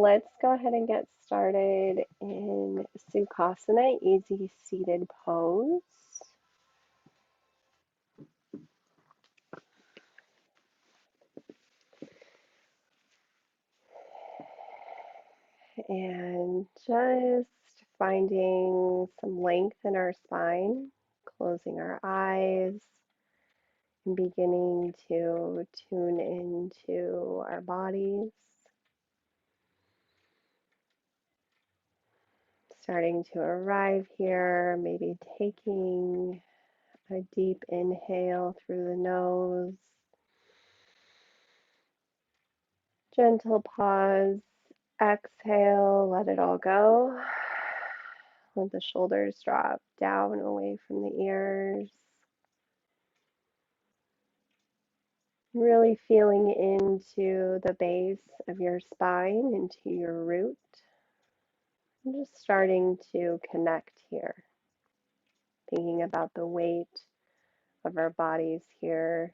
let's go ahead and get started in Sukhasana, easy seated pose. And just finding some length in our spine, closing our eyes, and beginning to tune into our bodies. Starting to arrive here, maybe taking a deep inhale through the nose. Gentle pause, exhale, let it all go. Let the shoulders drop down away from the ears. Really feeling into the base of your spine, into your root. And just starting to connect here. Thinking about the weight of our bodies here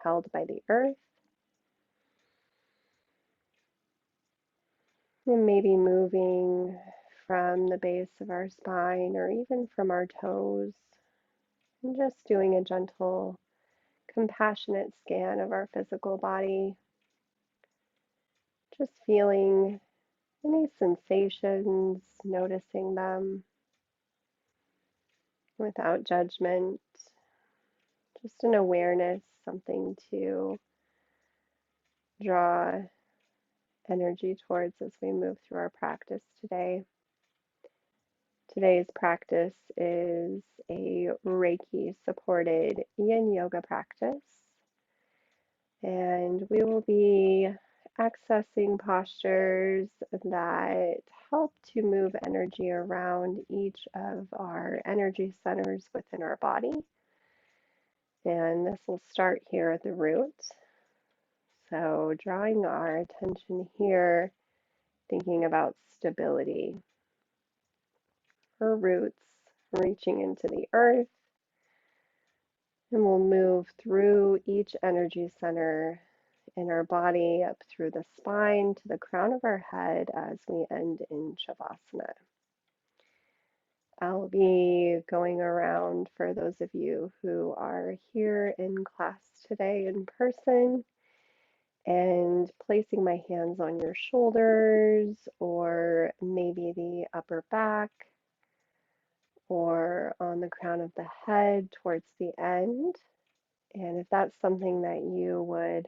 held by the earth. And maybe moving from the base of our spine or even from our toes. And just doing a gentle, compassionate scan of our physical body. Just feeling any sensations, noticing them without judgment. Just an awareness, something to draw energy towards as we move through our practice today. Today's practice is a Reiki supported Yin Yoga practice, and we will be accessing postures that help to move energy around each of our energy centers within our body. And this will start here at the root. So drawing our attention here, thinking about stability. Her roots reaching into the earth, and we'll move through each energy center in our body, up through the spine to the crown of our head as we end in Shavasana. I'll be going around for those of you who are here in class today in person and placing my hands on your shoulders or maybe the upper back or on the crown of the head towards the end. And if that's something that you would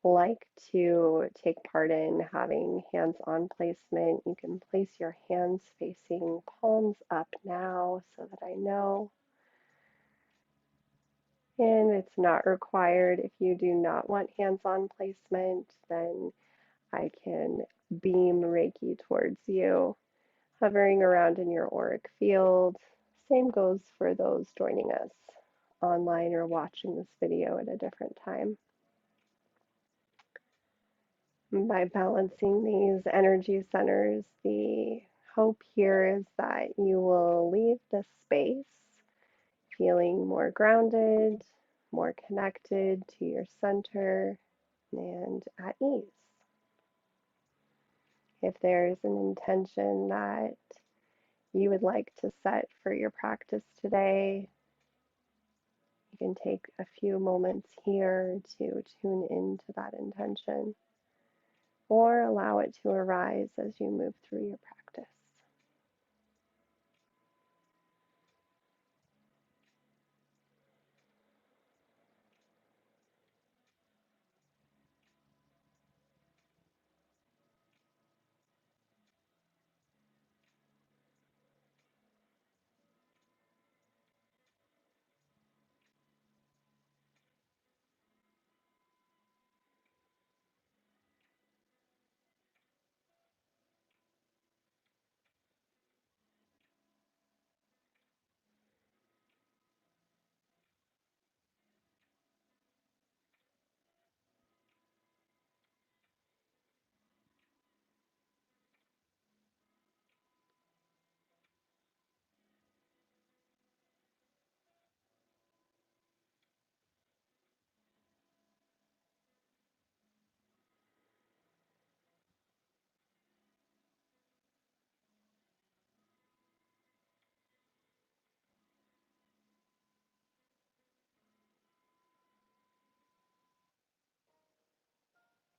like to take part in, having hands-on placement, you can place your hands facing palms up now so that I know. And it's not required. If you do not want hands-on placement, then I can beam Reiki towards you, hovering around in your auric field. Same goes for those joining us online or watching this video at a different time. By balancing these energy centers, the hope here is that you will leave this space feeling more grounded, more connected to your center, and at ease. If there's an intention that you would like to set for your practice today, you can take a few moments here to tune into that intention or allow it to arise as you move through your practice.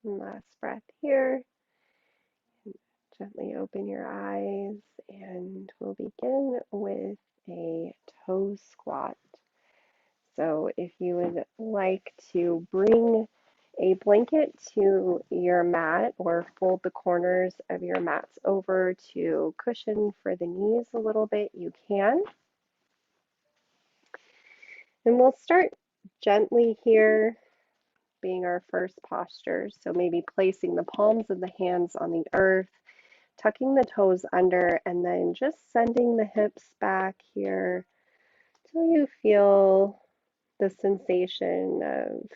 And last breath here. Gently open your eyes and we'll begin with a toe squat. So if you would like to bring a blanket to your mat or fold the corners of your mats over to cushion for the knees a little bit, you can. And we'll start gently here, being our first posture. So maybe placing the palms of the hands on the earth, tucking the toes under, and then just sending the hips back here till you feel the sensation of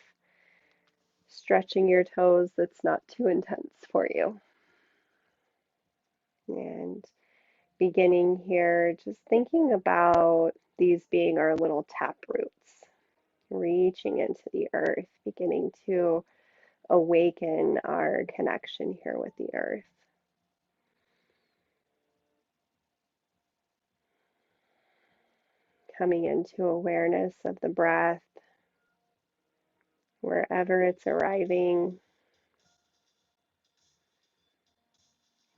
stretching your toes that's not too intense for you. And beginning here, just thinking about these being our little tap roots, reaching into the earth, beginning to awaken our connection here with the earth. Coming into awareness of the breath, wherever it's arriving,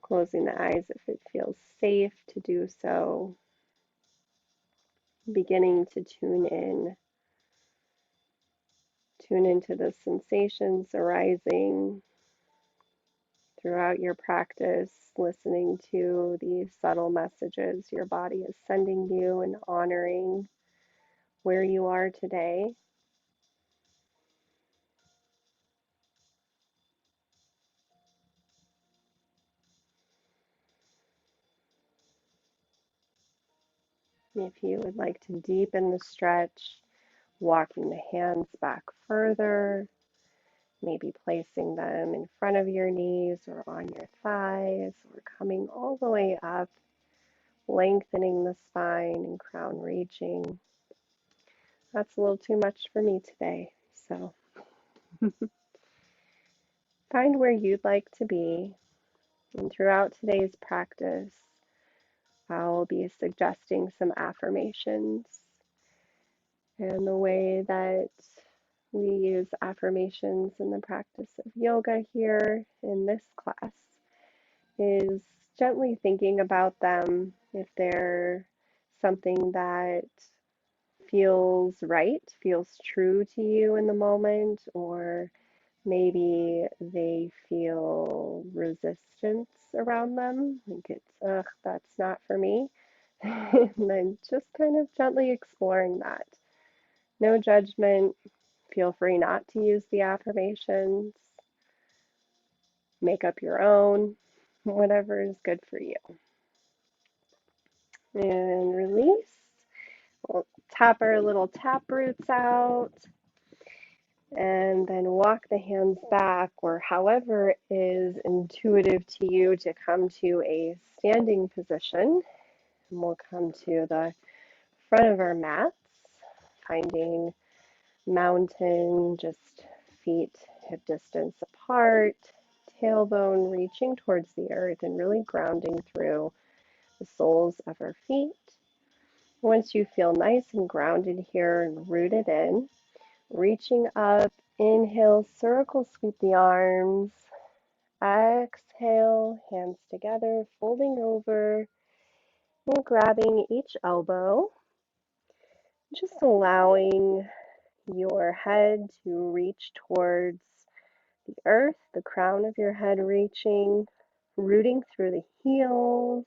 closing the eyes if it feels safe to do so, beginning to tune into the sensations arising throughout your practice, listening to the subtle messages your body is sending you and honoring where you are today. If you would like to deepen the stretch, walking the hands back further, maybe placing them in front of your knees or on your thighs, or coming all the way up, lengthening the spine and crown reaching. That's a little too much for me today, so find where you'd like to be. And throughout today's practice, I'll be suggesting some affirmations. And the way that we use affirmations in the practice of yoga here in this class is gently thinking about them if they're something that feels right, feels true to you in the moment, or maybe they feel resistance around them, like it's, ugh, that's not for me. And then just kind of gently exploring that. No judgment. Feel free not to use the affirmations. Make up your own, whatever is good for you. And release. We'll tap our little tap roots out. And then walk the hands back, or however is intuitive to you, to come to a standing position. And we'll come to the front of our mats, finding mountain, just feet hip distance apart, tailbone reaching towards the earth and really grounding through the soles of our feet. Once you feel nice and grounded here and rooted in, reaching up, inhale, circle, sweep the arms. Exhale, hands together, folding over and grabbing each elbow. Just allowing your head to reach towards the earth, the crown of your head reaching, rooting through the heels.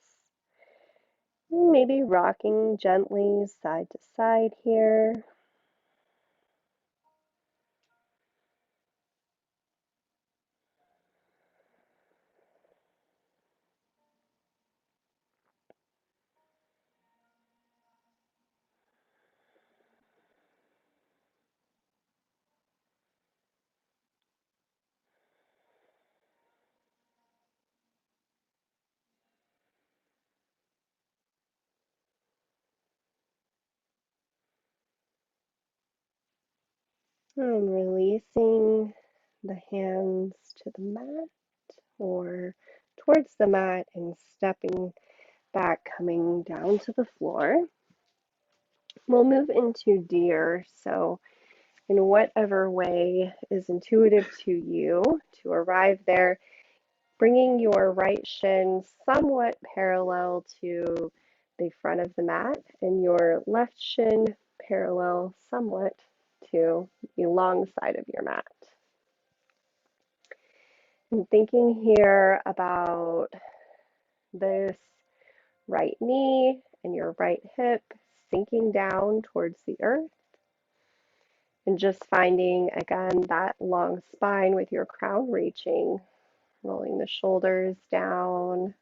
Maybe rocking gently side to side here. And releasing the hands to the mat or towards the mat and stepping back, coming down to the floor. We'll move into deer. So in whatever way is intuitive to you to arrive there, bringing your right shin somewhat parallel to the front of the mat and your left shin parallel somewhat to the long side of your mat. And thinking here about this right knee and your right hip sinking down towards the earth, and just finding again that long spine with your crown reaching, rolling the shoulders down,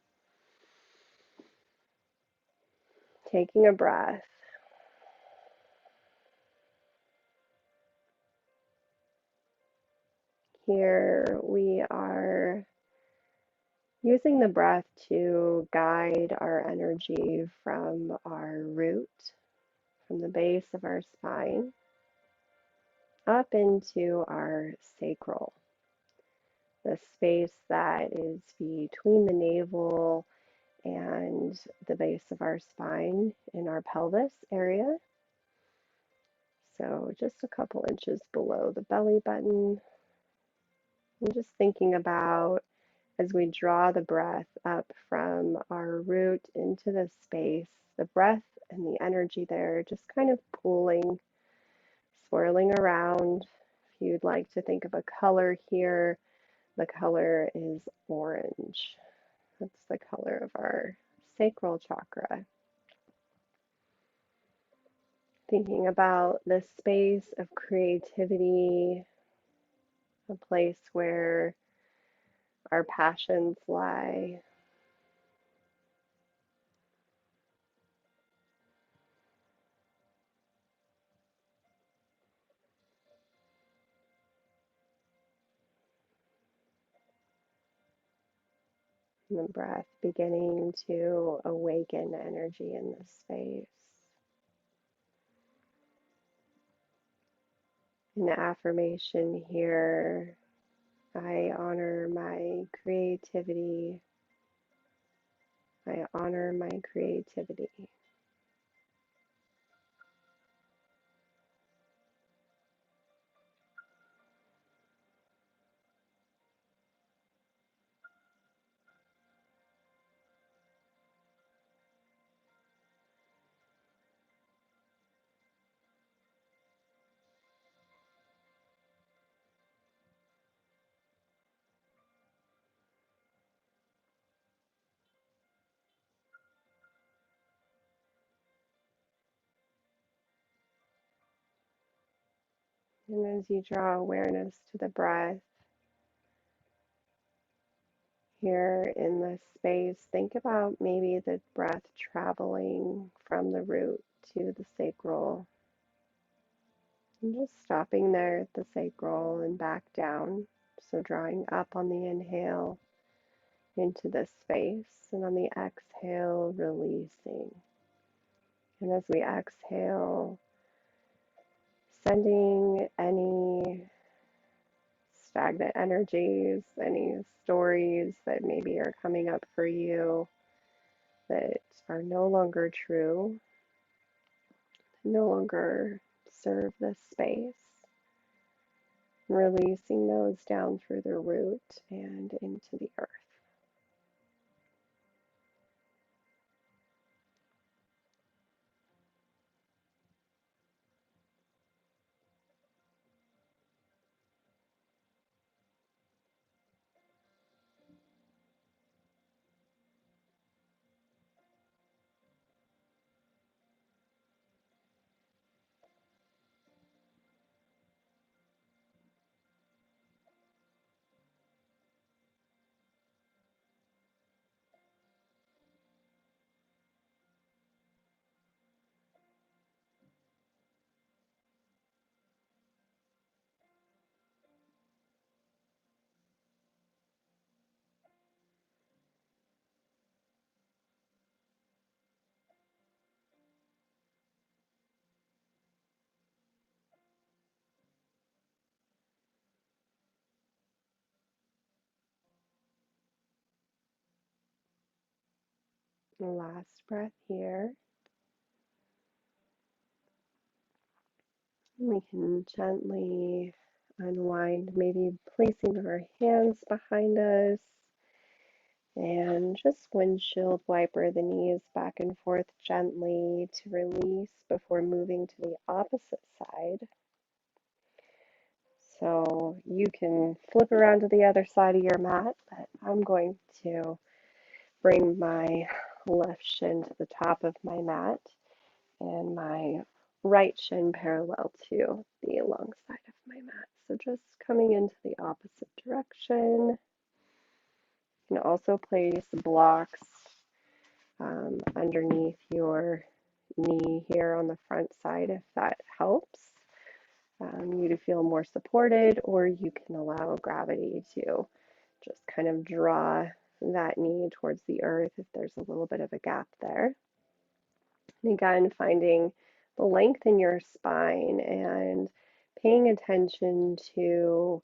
taking a breath. Here we are using the breath to guide our energy from our root, from the base of our spine, up into our sacral, the space that is between the navel and the base of our spine in our pelvis area. So just a couple inches below the belly button. And just thinking about as we draw the breath up from our root into the space, the breath and the energy there just kind of pooling, swirling around. If you'd like to think of a color here, the color is orange. That's the color of our sacral chakra. Thinking about this space of creativity, a place where our passions lie. And the breath beginning to awaken energy in this space. An affirmation here: I honor my creativity. I honor my creativity. And as you draw awareness to the breath here in this space, think about maybe the breath traveling from the root to the sacral. And just stopping there at the sacral and back down. So drawing up on the inhale into this space, and on the exhale, releasing. And as we exhale, sending any stagnant energies, any stories that maybe are coming up for you that are no longer true, no longer serve this space, releasing those down through the root and into the earth. Last breath here. We can gently unwind, maybe placing our hands behind us and just windshield wiper the knees back and forth gently to release before moving to the opposite side. So you can flip around to the other side of your mat, but I'm going to bring my left shin to the top of my mat and my right shin parallel to the long side of my mat. So just coming into the opposite direction. You can also place blocks underneath your knee here on the front side if that helps you to feel more supported, or you can allow gravity to just kind of draw that knee towards the earth if there's a little bit of a gap there. And again, finding the length in your spine and paying attention to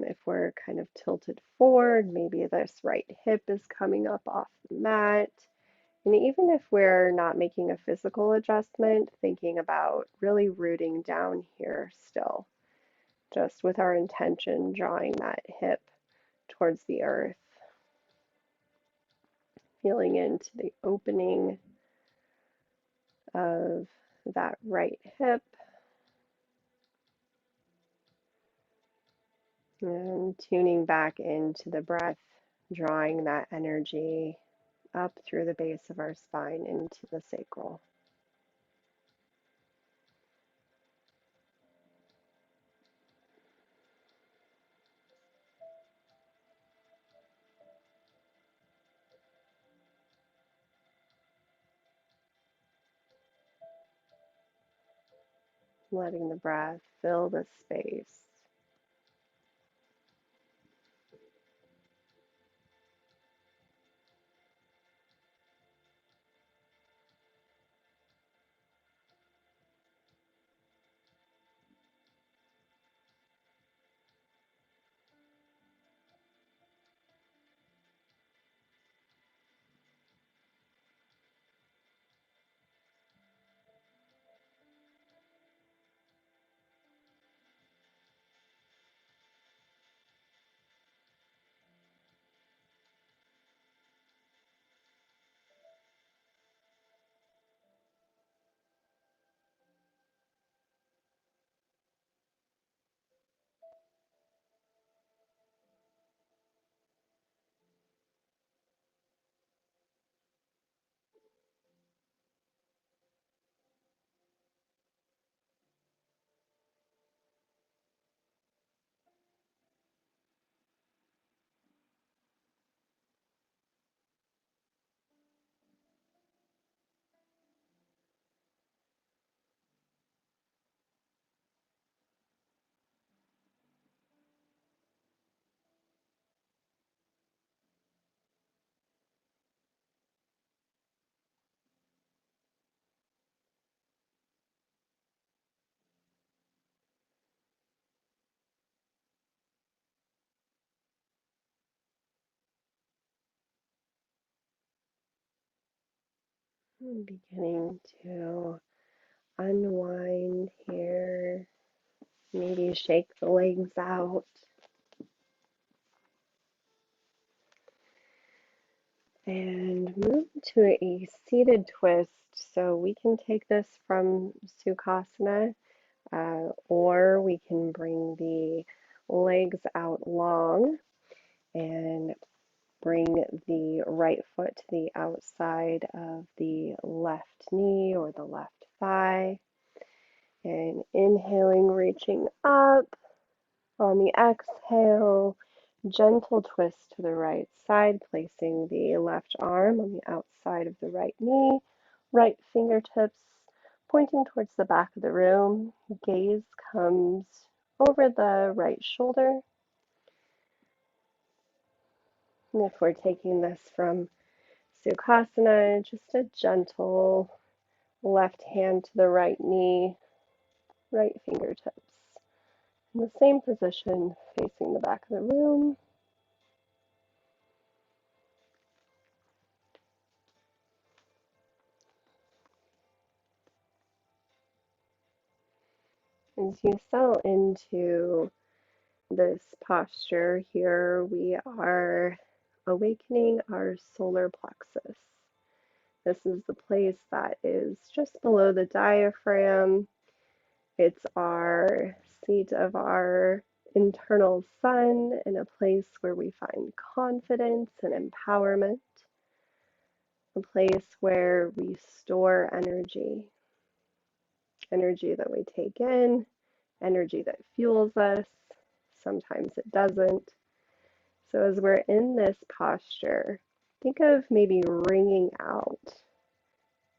if we're kind of tilted forward, maybe this right hip is coming up off the mat. And even if we're not making a physical adjustment, thinking about really rooting down here still, just with our intention, drawing that hip towards the earth, feeling into the opening of that right hip, and tuning back into the breath, drawing that energy up through the base of our spine into the sacral. Letting the breath fill the space. And beginning to unwind here. Maybe shake the legs out. And move to a seated twist. So we can take this from Sukhasana, or we can bring the legs out long and bring the right foot to the outside of the left knee or the left thigh. And inhaling, reaching up. On the exhale, gentle twist to the right side, placing the left arm on the outside of the right knee, right fingertips pointing towards the back of the room. Gaze comes over the right shoulder. And if we're taking this from Sukhasana, just a gentle left hand to the right knee, right fingertips. In the same position, facing the back of the room. As you settle into this posture here, we are awakening our solar plexus. This is the place that is just below the diaphragm. It's our seat of our internal sun, and a place where we find confidence and empowerment, a place where we store energy that we take in, energy that fuels us. Sometimes it doesn't. So as we're in this posture, think of maybe wringing out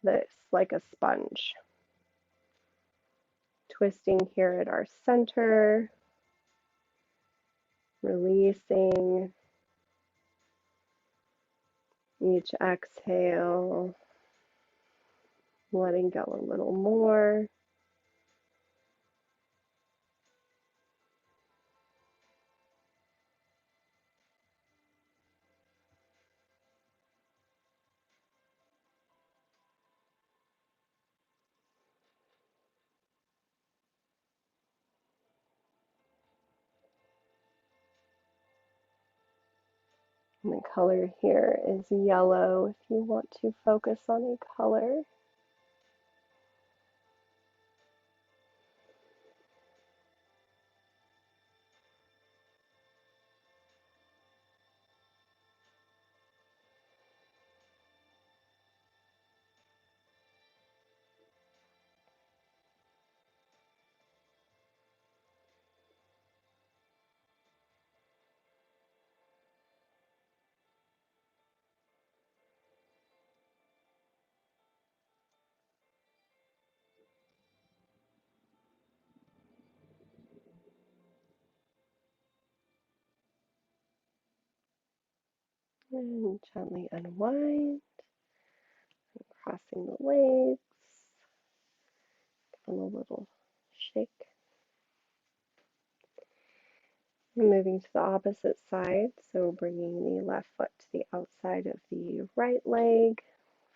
this like a sponge, twisting here at our center, releasing each exhale, letting go a little more. And the color here is yellow if you want to focus on a color. And gently unwind, crossing the legs, and a little shake. And moving to the opposite side, so bringing the left foot to the outside of the right leg,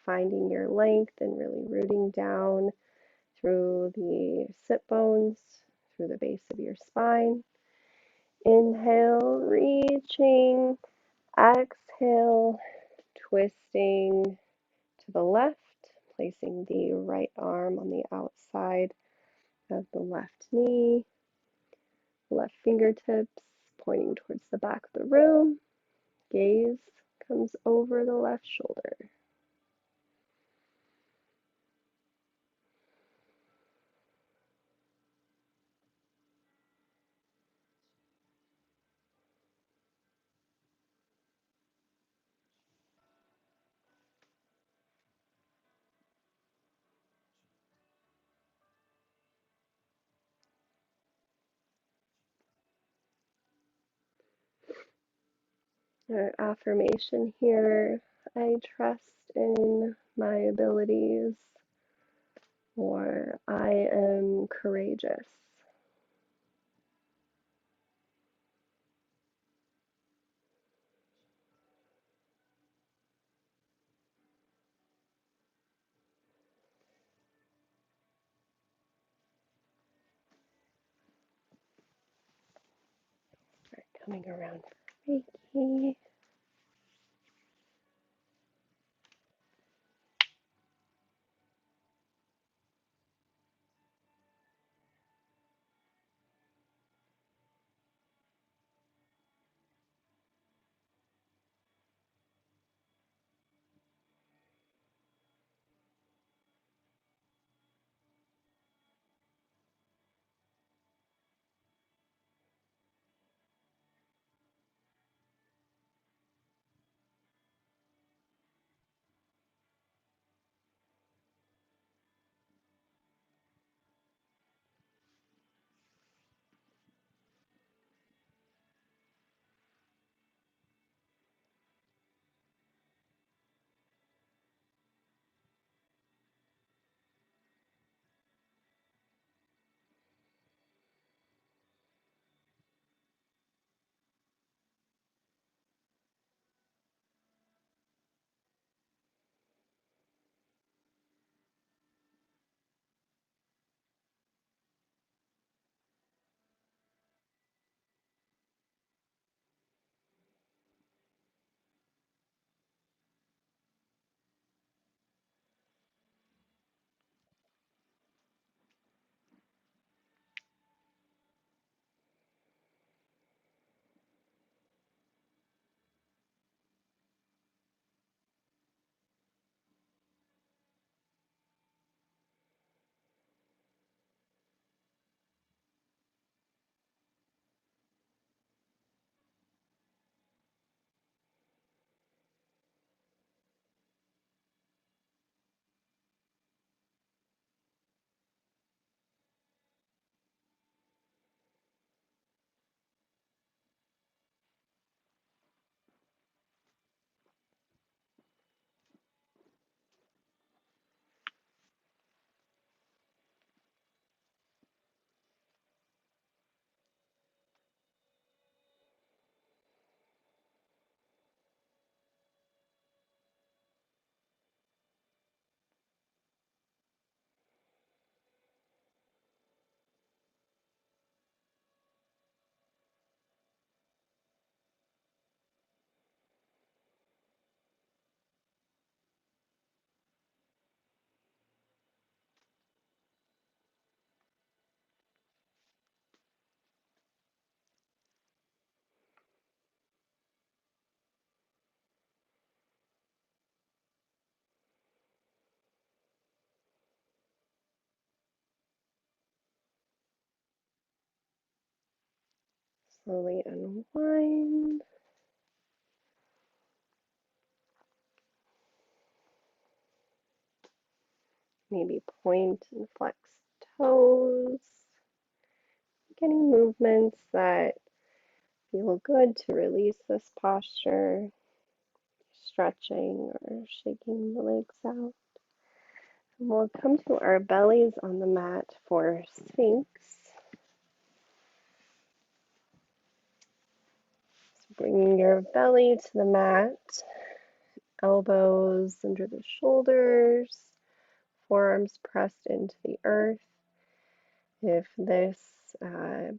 finding your length and really rooting down through the sit bones, through the base of your spine. Inhale, reaching. Exhale, twisting to the left, placing the right arm on the outside of the left knee, left fingertips pointing towards the back of the room. Gaze comes over the left shoulder. Our affirmation here, I trust in my abilities, or I am courageous. Start coming around for Reiki. Slowly unwind. Maybe point and flex toes. Getting movements that feel good to release this posture. Stretching or shaking the legs out. And we'll come to our bellies on the mat for Sphinx. So bringing your belly to the mat, elbows under the shoulders, forearms pressed into the earth. If this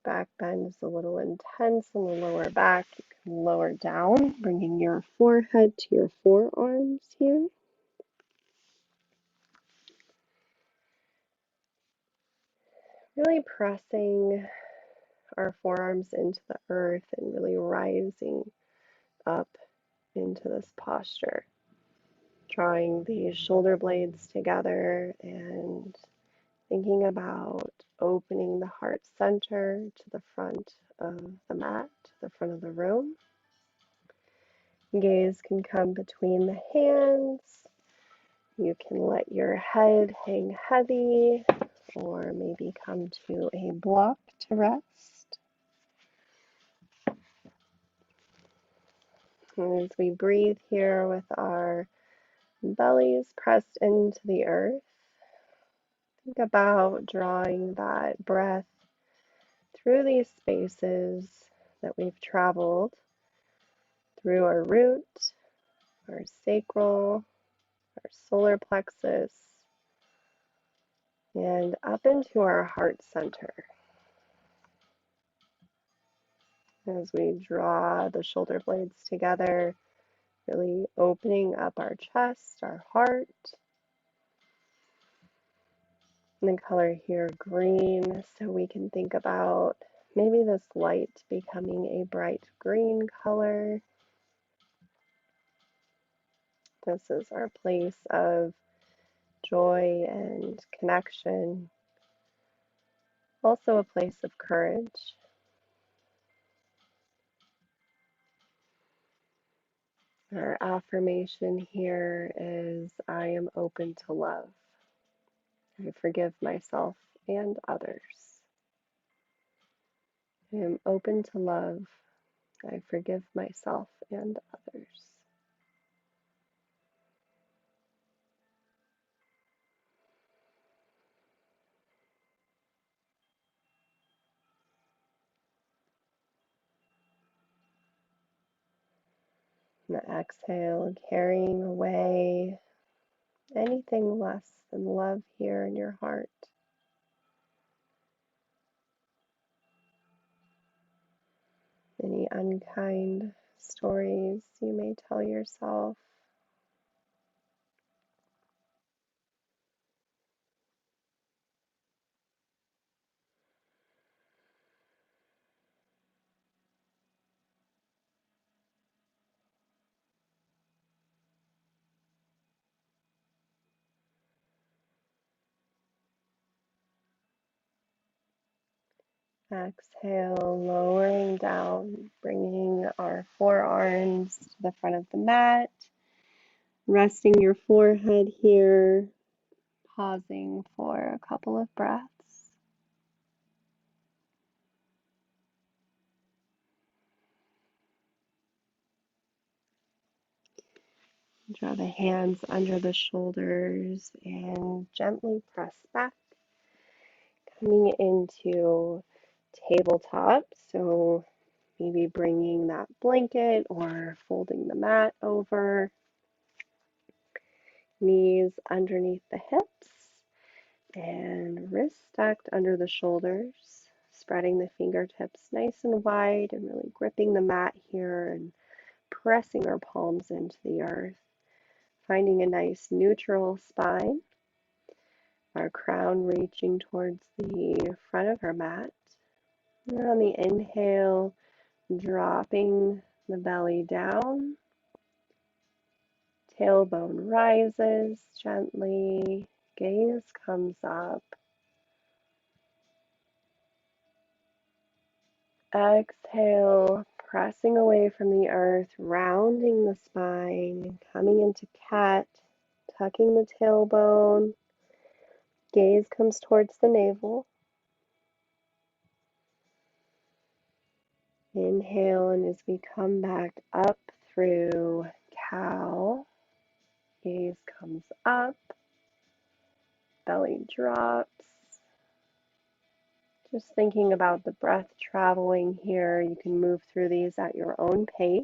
back bend is a little intense in the lower back, you can lower down, bringing your forehead to your forearms here. Really pressing our forearms into the earth and really rising up into this posture. Drawing the shoulder blades together and thinking about opening the heart center to the front of the mat, to the front of the room. Gaze can come between the hands. You can let your head hang heavy or maybe come to a block to rest. And as we breathe here with our bellies pressed into the earth, think about drawing that breath through these spaces that we've traveled, through our root, our sacral, our solar plexus, and up into our heart center. As we draw the shoulder blades together, really opening up our chest, our heart. And the color here, green, so we can think about maybe this light becoming a bright green color. This is our place of joy and connection, also a place of courage. Our affirmation here is, I am open to love. I forgive myself and others. I am open to love. I forgive myself and others. And exhale, carrying away anything less than love here in your heart. Any unkind stories you may tell yourself. Exhale, lowering down, bringing our forearms to the front of the mat, resting your forehead here, pausing for a couple of breaths. Draw the hands under the shoulders and gently press back, coming into tabletop. So maybe bringing that blanket or folding the mat over, knees underneath the hips and wrists stacked under the shoulders, spreading the fingertips nice and wide and really gripping the mat here and pressing our palms into the earth, finding a nice neutral spine, our crown reaching towards the front of our mat. And on the inhale, dropping the belly down, tailbone rises gently, gaze comes up. exhale, pressing away from the earth, rounding the spine, coming into cat, tucking the tailbone, gaze comes towards the navel. Inhale, and as we come back up through cow, gaze comes up, belly drops. Just thinking about the breath traveling here. You can move through these at your own pace.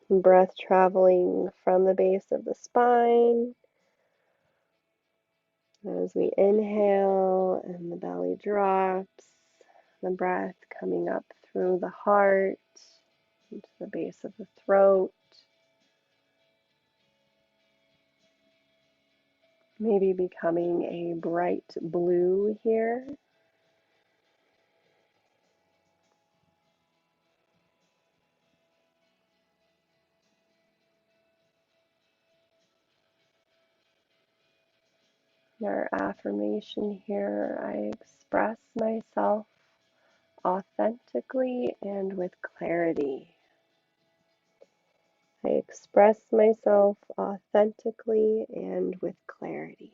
Breath traveling from the base of the spine. As we inhale and the belly drops, the breath coming up through the heart into the base of the throat. Maybe becoming a bright blue here. Our affirmation here: I express myself authentically and with clarity. I express myself authentically and with clarity.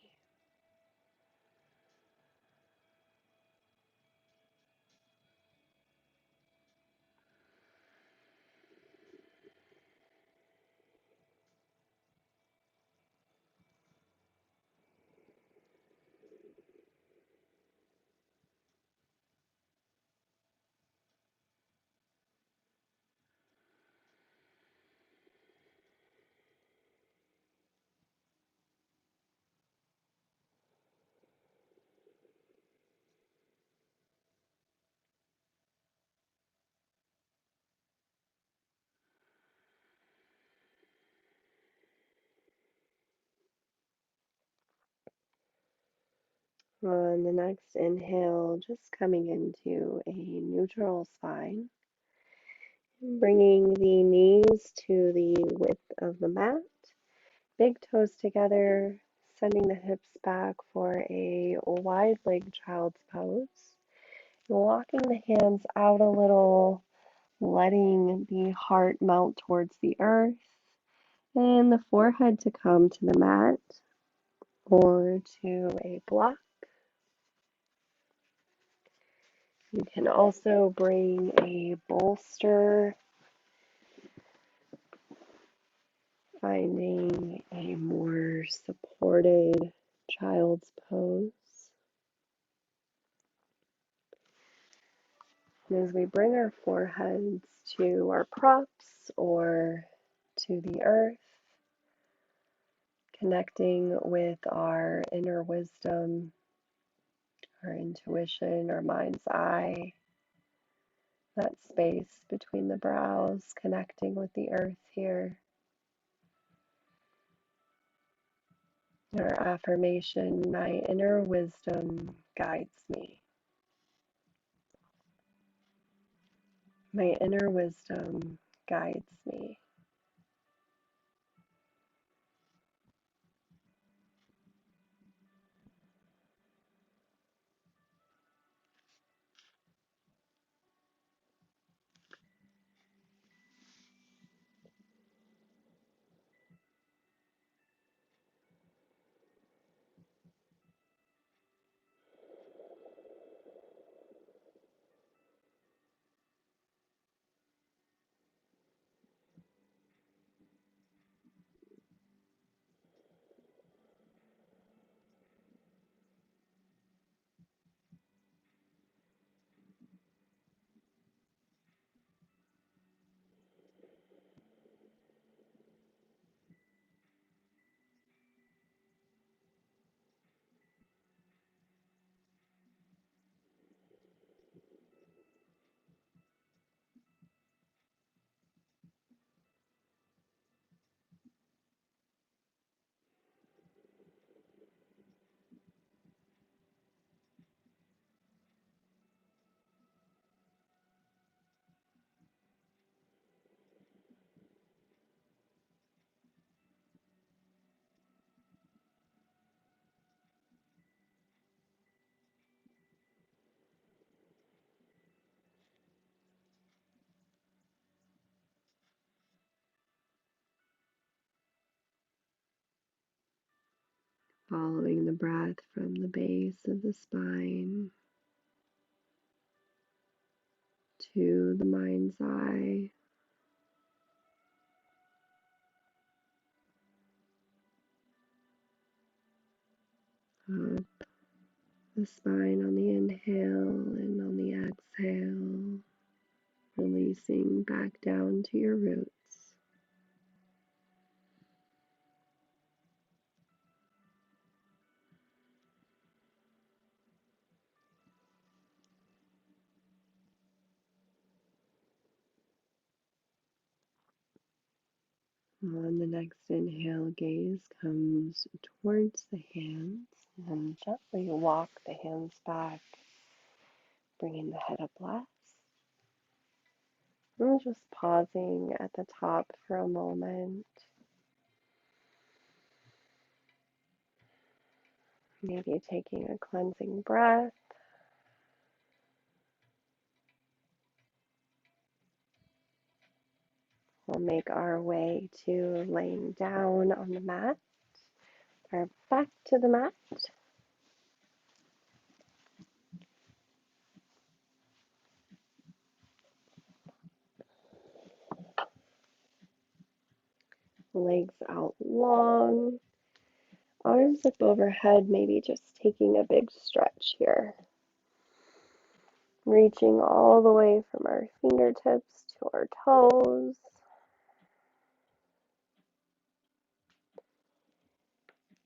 On the next inhale, just coming into a neutral spine, bringing the knees to the width of the mat, big toes together, sending the hips back for a wide leg child's pose. Walking the hands out a little, letting the heart melt towards the earth, and the forehead to come to the mat or to a block. You can also bring a bolster, finding a more supported child's pose. And as we bring our foreheads to our props or to the earth, connecting with our inner wisdom, our intuition, our mind's eye, that space between the brows, connecting with the earth here. Our affirmation: my inner wisdom guides me. My inner wisdom guides me. Following the breath from the base of the spine to the mind's eye, up the spine on the inhale and on the exhale, releasing back down to your roots. On the next inhale, gaze comes towards the hands and gently walk the hands back, bringing the head up last. And just pausing at the top for a moment. Maybe taking a cleansing breath. We'll make our way to laying down on the mat, or back to the mat. Legs out long, arms up overhead, maybe just taking a big stretch here. Reaching all the way from our fingertips to our toes.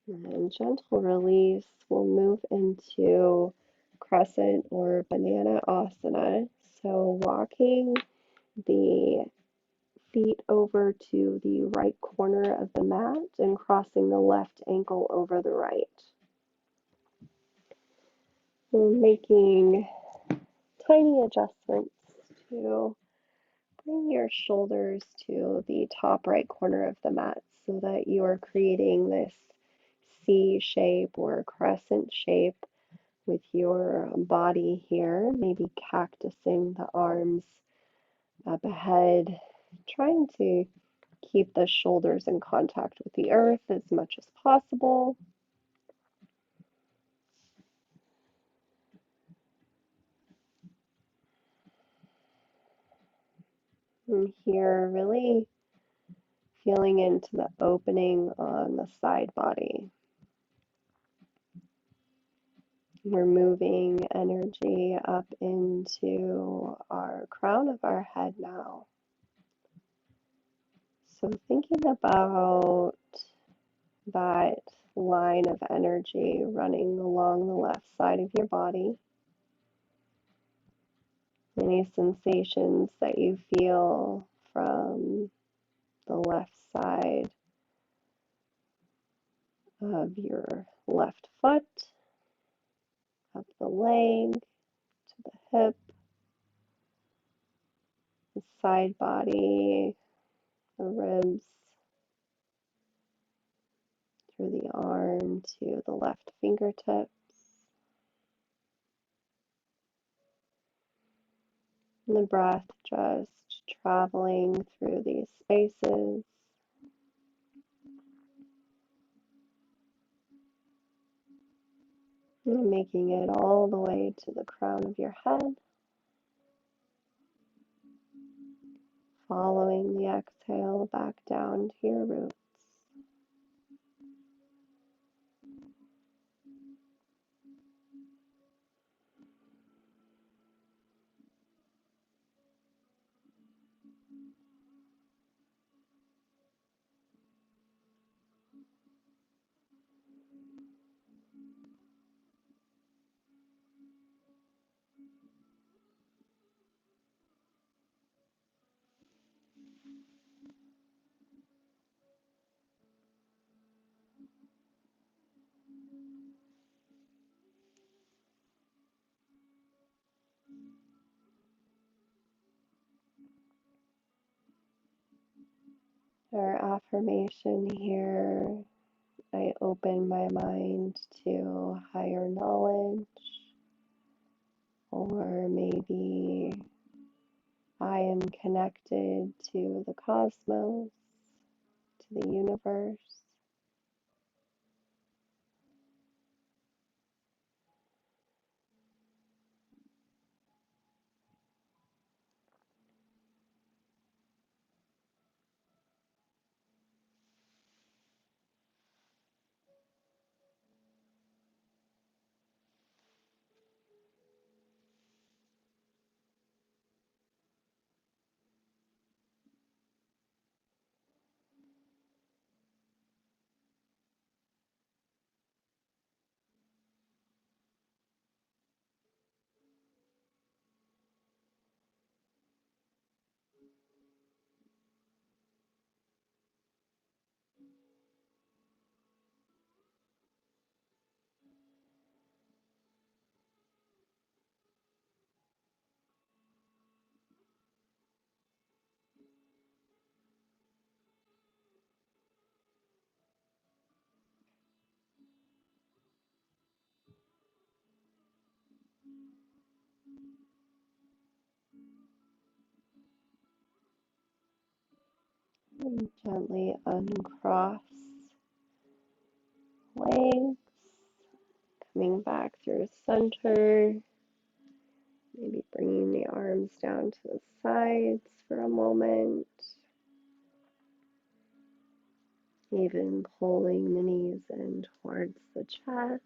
And gentle release, we'll move into crescent or banana asana. So walking the feet over to the right corner of the mat and crossing the left ankle over the right. And making tiny adjustments to bring your shoulders to the top right corner of the mat so that you are creating this C shape or crescent shape with your body here, maybe cactusing the arms up ahead, trying to keep the shoulders in contact with the earth as much as possible. And here, really feeling into the opening on the side body. We're moving energy up into our crown of our head now. So thinking about that line of energy running along the left side of your body. Any sensations that you feel from the left side of your left foot, up the leg, to the hip, the side body, the ribs, through the arm to the left fingertip. And the breath just traveling through these spaces. And making it all the way to the crown of your head. Following the exhale back down to your roots. Our affirmation here, I open my mind to higher knowledge, or maybe I am connected to the cosmos, to the universe. And gently uncross legs, coming back through center, maybe bringing the arms down to the sides for a moment, even pulling the knees in towards the chest,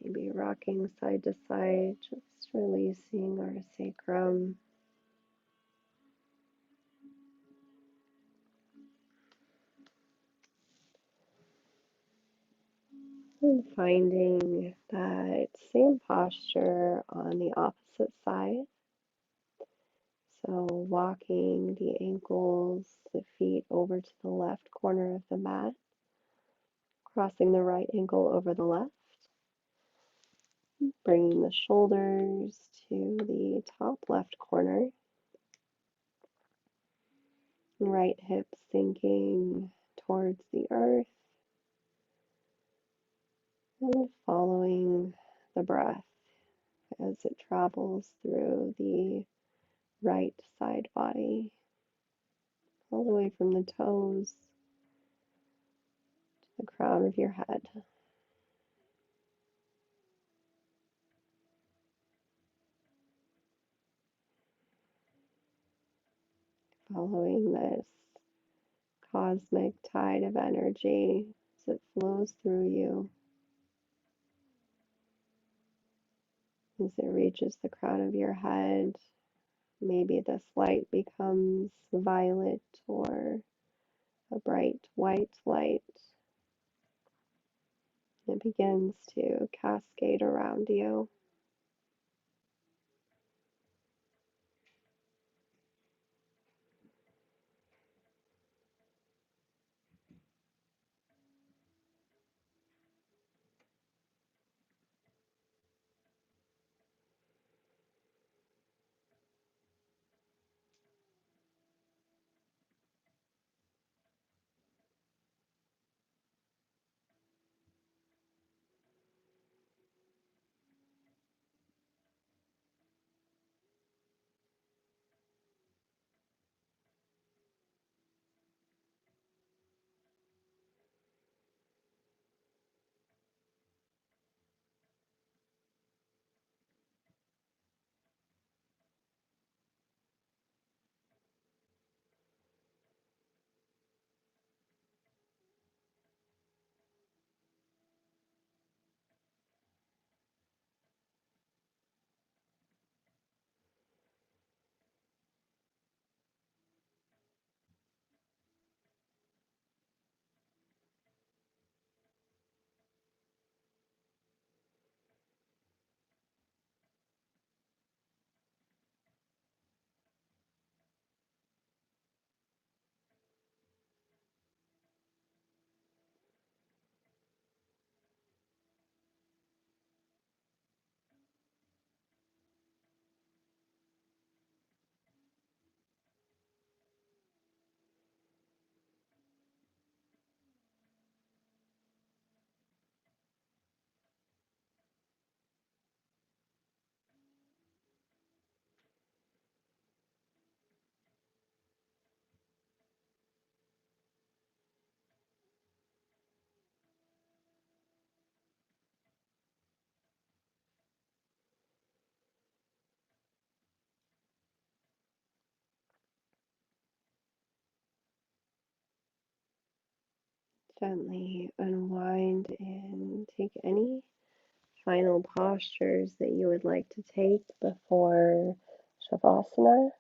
maybe rocking side to side, just releasing our sacrum. And finding that same posture on the opposite side. So walking the ankles, the feet over to the left corner of the mat, crossing the right ankle over the left, bringing the shoulders to the top left corner, right hip sinking towards the earth, and following the breath as it travels through the right side body, all the way from the toes to the crown of your head. Following this cosmic tide of energy as it flows through you, as it reaches the crown of your head. Maybe this light becomes violet or a bright white light. It begins to cascade around you. Gently unwind and take any final postures that you would like to take before Shavasana.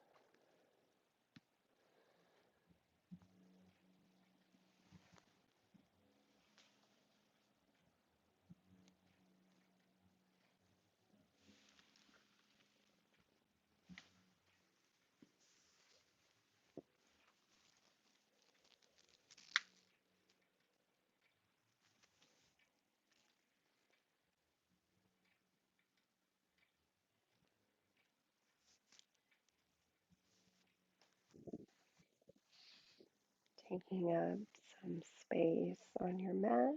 Taking up some space on your mat,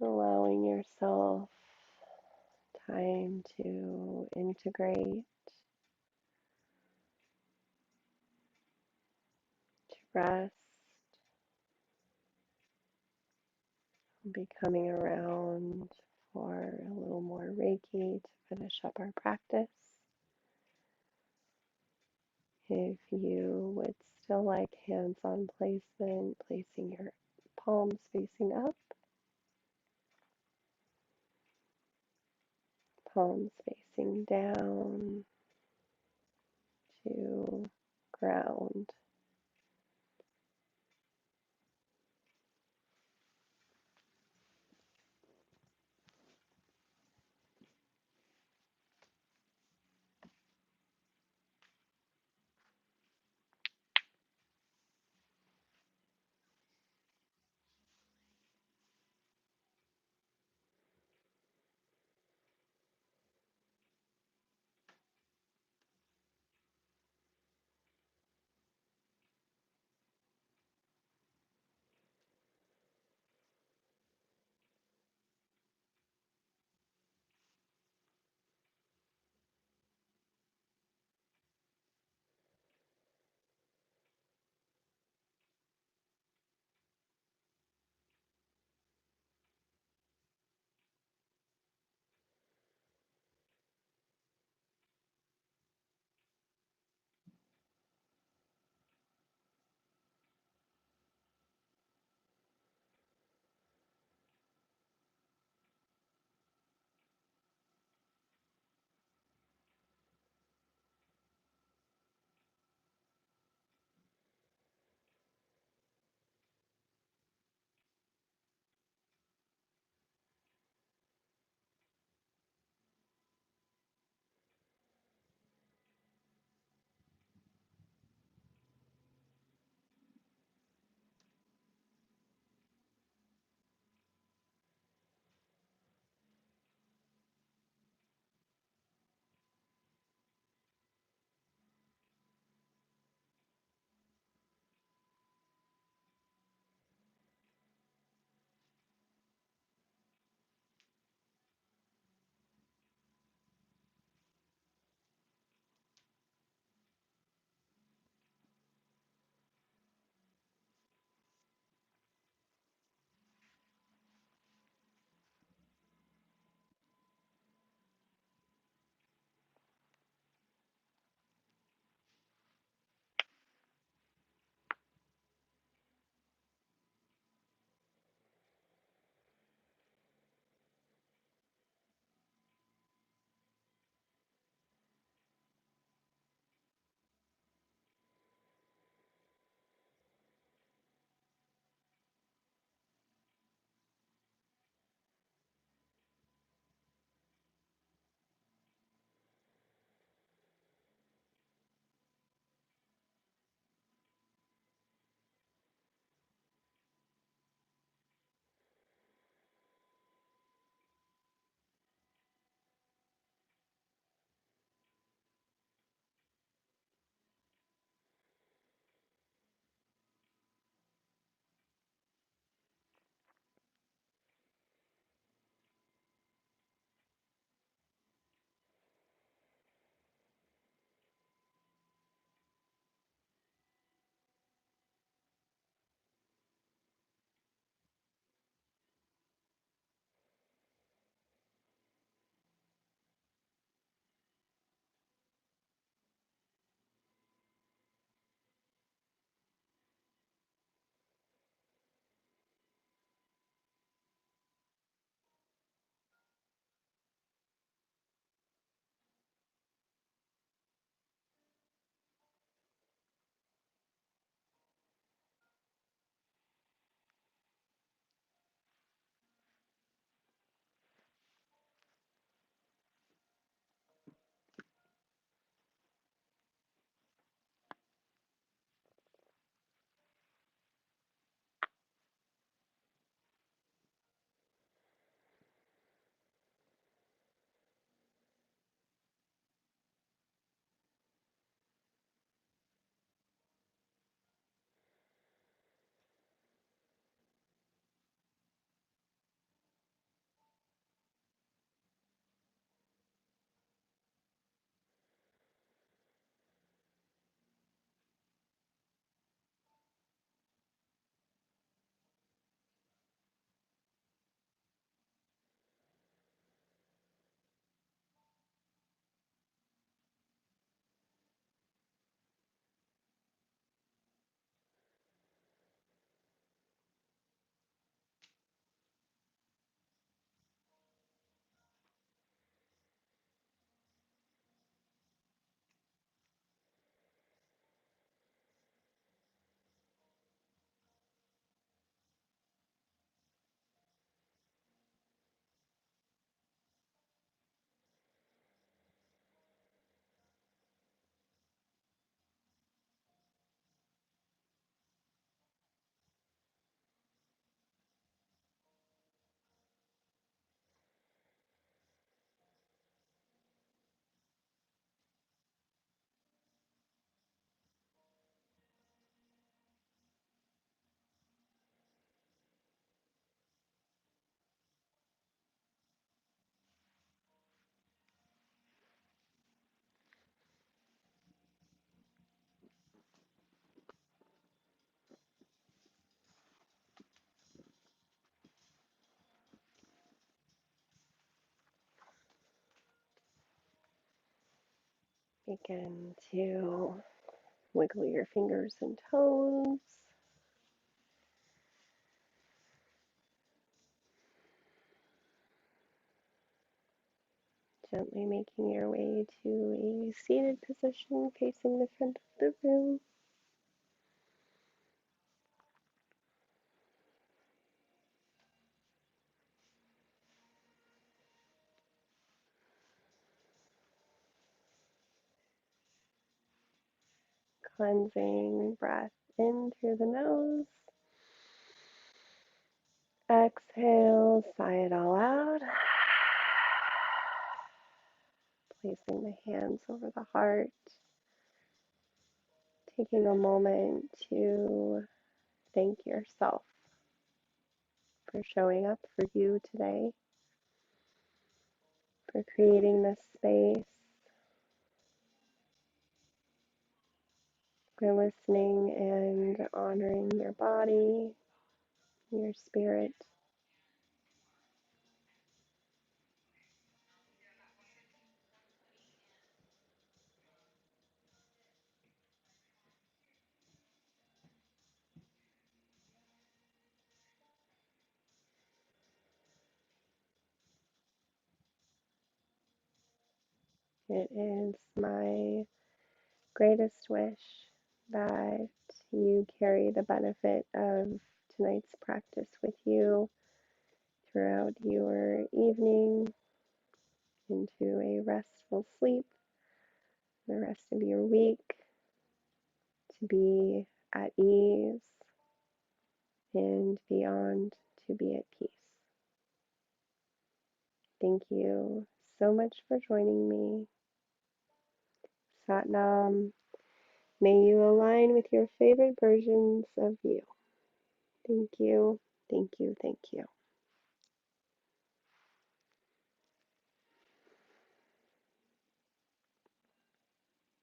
allowing yourself time to integrate rest. We'll be coming around for a little more Reiki to finish up our practice. If you would still like hands-on placement, placing your palms facing up, palms facing down to ground. Begin to wiggle your fingers and toes. Gently making your way to a seated position facing the front of the room. Cleansing breath in through the nose. Exhale, sigh it all out. Placing the hands over the heart. Taking a moment to thank yourself for showing up for you today, for creating this space, for listening and honoring your body, your spirit. It is my greatest wish that you carry the benefit of tonight's practice with you throughout your evening into a restful sleep, the rest of your week, to be at ease and beyond, to be at peace. Thank you so much for joining me. Satnam. May you align with your favorite versions of you. Thank you, thank you, thank you.